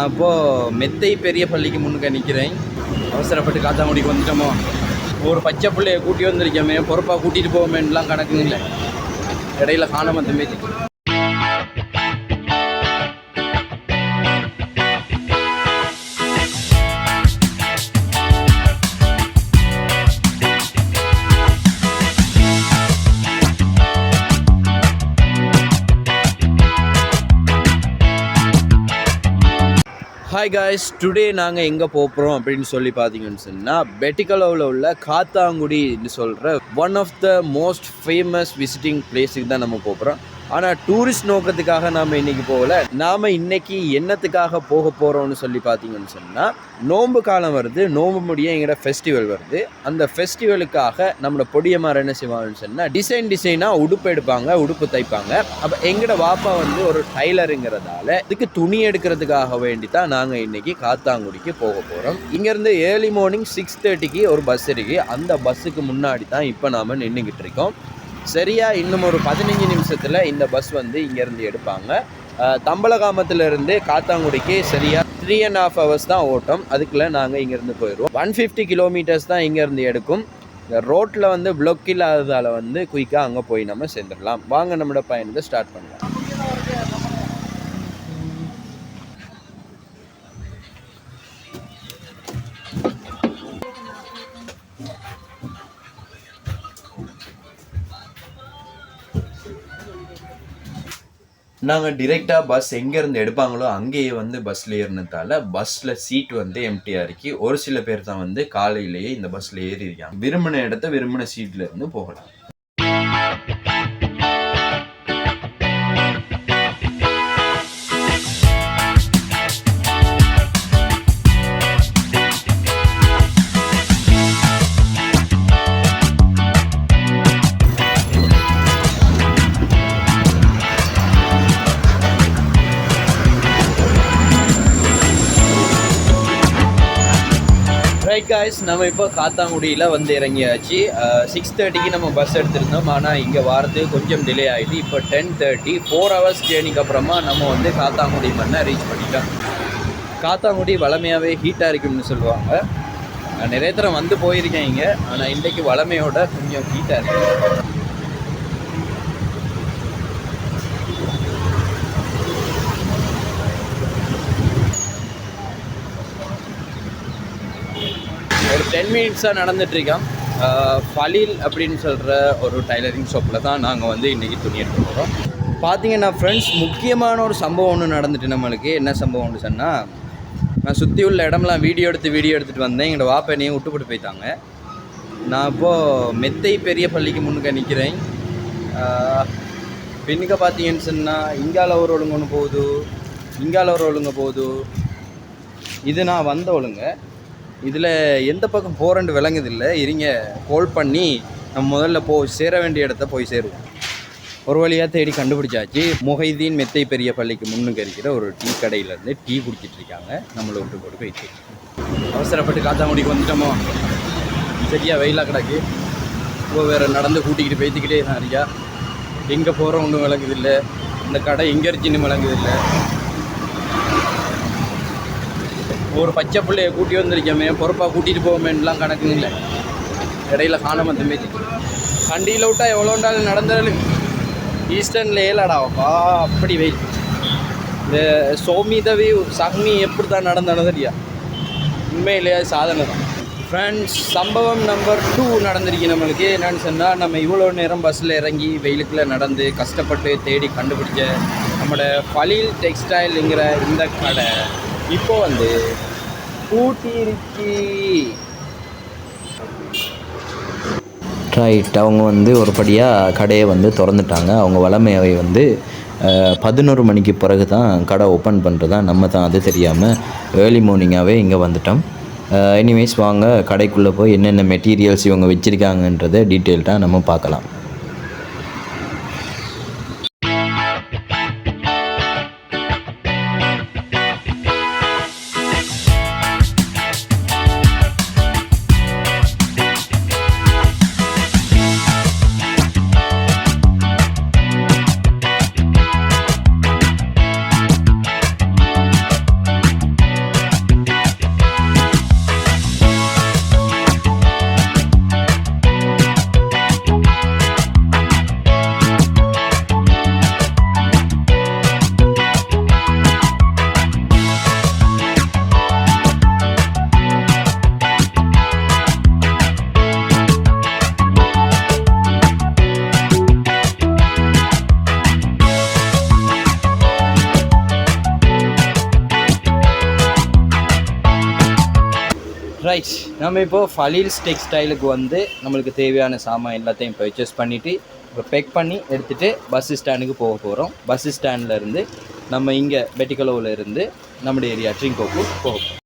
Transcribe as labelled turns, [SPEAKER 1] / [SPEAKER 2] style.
[SPEAKER 1] நான் இப்போது மெத்தை பெரிய பள்ளிக்கு முன்னுக்க நிற்கிறேன். அவசரப்பட்டு காத்தாங்குடிக்கு வந்துட்டோமோ, ஒரு பச்சை பிள்ளையை கூட்டி வந்திருக்கோமே, பொறுப்பாக கூட்டிகிட்டு போவோமேலாம் கணக்கு இல்லை. இடையில காணாம தம்பி. ஹாய் காய்ஸ், டுடே நாங்கள் எங்கே போகிறோம் அப்படின்னு சொல்லி பார்த்தீங்கன்னு சொன்னால் பெட்டிகலோவில் உள்ள காத்தாங்குடின்னு சொல்கிற one of the most famous visiting பிளேஸுக்கு தான் நம்ம போகிறோம். ஆனால் டூரிஸ்ட் நோக்கத்துக்காக நாம் இன்றைக்கி போகலை. நாம் இன்றைக்கி என்னத்துக்காக போக போகிறோம்னு சொல்லி பார்த்தீங்கன்னு சொன்னால், நோன்பு காலம் வருது, நோன்பு முடிய எங்களோட ஃபெஸ்டிவல் வருது. அந்த ஃபெஸ்டிவலுக்காக நம்மளோட பொடியமார் என்ன செய்வாங்கன்னு சொன்னால், டிசைனாக உடுப்பு எடுப்பாங்க, உடுப்பு தைப்பாங்க. அப்போ எங்களோட வாப்பா வந்து ஒரு டைலருங்கிறதால இதுக்கு துணி எடுக்கிறதுக்காக வேண்டி தான் நாங்கள் இன்றைக்கி காத்தாங்குடிக்கு போக போகிறோம். இங்கேருந்து ஏர்லி மார்னிங் 6:30க்கு ஒரு பஸ் இருக்குது. அந்த பஸ்ஸுக்கு முன்னாடி தான் இப்போ நாம் நின்றுக்கிட்டு இருக்கோம். சரியா இன்னும் ஒரு 15 நிமிஷத்தில் இந்த பஸ் வந்து இங்கேருந்து எடுப்பாங்க. தம்பலகாமத்திலிருந்து காத்தாங்குடிக்கு சரியாக 3.5 hours தான் ஓட்டம். அதுக்குள்ளே நாங்கள் இங்கேருந்து போயிடுவோம். 150 kilometers தான் இங்கேருந்து எடுக்கும். இந்த ரோட்டில் வந்து பிளாக் இல்லாததால் வந்து குயிக்காக அங்கே போய் நம்ம சேர்ந்துடலாம். வாங்க நம்மளோட பயணத்தை ஸ்டார்ட் பண்ணலாம். நாங்கள் டிரெக்டாக பஸ் எங்கேருந்து எடுப்பாங்களோ அங்கேயே வந்து பஸ்ஸில் ஏறினதால பஸ்ஸில் சீட் வந்து எம்டியாக இருக்கு. ஒரு சில பேர் தான் வந்து காலையிலேயே இந்த பஸ்ஸில் ஏறி இருக்காங்க. விரும்பின இடத்த விரும்பின சீட்டில் இருந்து போகலாம். ரைட் காய்ஸ், நம்ம இப்போ காத்தாங்குடியில் வந்து இறங்கியாச்சு. 6:30க்கு நம்ம பஸ் எடுத்திருந்தோம். ஆனால் இங்கே வரது கொஞ்சம் டிலே ஆகிட்டு இப்போ 10:30, 4 hours ஜேர்னிக்கு அப்புறமா நம்ம வந்து காத்தாங்குடி மண்ணை ரீச் பண்ணிட்டோம். காத்தாங்குடி வளமையாகவே ஹீட்டாக இருக்கும்னு சொல்லுவாங்க. நான் நிறைய தரம் வந்து போயிருக்கேன் இங்கே. ஆனால் இன்றைக்கு வளமையோட கொஞ்சம் ஹீட்டாக இருக்கு. ஒரு 10 minutes நடந்துட்டுருக்கோம். ஃபலீல் அப்படின்னு சொல்கிற ஒரு டைலரிங் ஷாப்பில் தான் நாங்கள் வந்து இன்றைக்கி துணி எடுக்க போகிறோம். பார்த்தீங்கன்னா ஃப்ரெண்ட்ஸ், முக்கியமான ஒரு சம்பவம் ஒன்று நடந்துட்டு நம்மளுக்கு. என்ன சம்பவம்னு சொன்னால், நான் சுற்றி உள்ள இடம்லாம் வீடியோ எடுத்துகிட்டு வந்தேன். எங்களோட வாப்பனையும் விட்டுப்பட்டு போயிட்டாங்க. நான் இப்போது மெத்தை பெரிய பள்ளிக்கு முன்னுக்க நிற்கிறேன். பின்னுக்க பார்த்தீங்கன்னு சொன்னால் இங்கால ஒரு ஒழுங்கு ஒன்று போகுது, இங்கால ஒரு ஒழுங்கு போகுது. இது நான் வந்த ஒழுங்க. இதில் எந்த பக்கம் போகிறேன்னு விளங்குதில்லை. இருங்க, கால் பண்ணி நம்ம முதல்ல சேர வேண்டிய இடத்த போய் சேருவோம். ஒரு வழியாக தேடி கண்டுபிடிச்சாச்சு. முஹைதீன் மெத்தை பெரிய பள்ளிக்கு முன்னுக்கு இருக்கிற ஒரு டீ கடையிலேருந்து டீ குடிச்சிட்டு இருக்காங்க. நம்மளை விட்டு போட்டு போயிட்டு அவசரப்பட்டு காத்தாங்குடிக்கு வந்துட்டோமோ, சரியாக வெயிலாக கிடக்கு. இப்போ வேறு நடந்து கூட்டிக்கிட்டு பேத்திக்கிட்டே தான் இருக்கா. எங்கே போகிறோம் ஒன்றும் விளங்குதில்லை. இந்த கடை எங்கே இருந்துச்சின்னு விளங்குதில்லை. ஒரு பச்சை பிள்ளையை கூட்டி வந்திருக்கோமே, பொறுப்பாக கூட்டிகிட்டு போவோமேலாம் கணக்கு இல்லை. இடையில காணாம தம்பி. கண்டியில் விட்டால் எவ்வளோண்டாலும் நடந்தாலும் ஈஸ்டர்னில் ஏலாடாவப்பா அப்படி வெயில். இந்த சோமிதவி சக்னி எப்படி தான் நடந்தனதில்லையா, உண்மையிலேயே சாதனை தான். ஃப்ரெண்ட்ஸ், சம்பவம் நம்பர் 2 நடந்திருக்கு நம்மளுக்கு. என்னென்னு சொன்னால், நம்ம இவ்வளோ நேரம் பஸ்ஸில் இறங்கி வெயிலுக்குள்ளே நடந்து கஷ்டப்பட்டு தேடி கண்டுபிடிச்ச நம்மளோட ஃபலீல் டெக்ஸ்டைலுங்கிற இந்த கடை இப்போ வந்து பூட்டிருச்சு.
[SPEAKER 2] ரைட், அவங்க வந்து ஒரு படியாக கடையை வந்து திறந்துட்டாங்க. அவங்க வளமையாகவே வந்து 11 மணிக்கு பிறகு தான் கடை ஓப்பன் பண்ணுறதா. நம்ம தான் அது தெரியாமல் ஏர்லி மார்னிங்காகவே இங்கே வந்துட்டோம். எனிவேஸ், வாங்க கடைக்குள்ளே போய் என்னென்ன மெட்டீரியல்ஸ் இவங்க வச்சுருக்காங்கன்றதை டீட்டெயில்டாக நம்ம பார்க்கலாம்.
[SPEAKER 1] ரைட், நம்ம இப்போது ஃபலீல்ஸ் டெக்ஸ்டைலுக்கு வந்து நம்மளுக்கு தேவையான சாமான் எல்லாத்தையும் பர்ச்சேஸ் பண்ணிவிட்டு இப்போ பேக் பண்ணி எடுத்துகிட்டு பஸ் ஸ்டாண்டுக்கு போக போகிறோம். பஸ் ஸ்டாண்ட்லேருந்து நம்ம இங்கே பெட்டிக்கலோவில் இருந்து நம்முடைய ஏரியா ட்ரிங்கோக்கு போக போகிறோம்.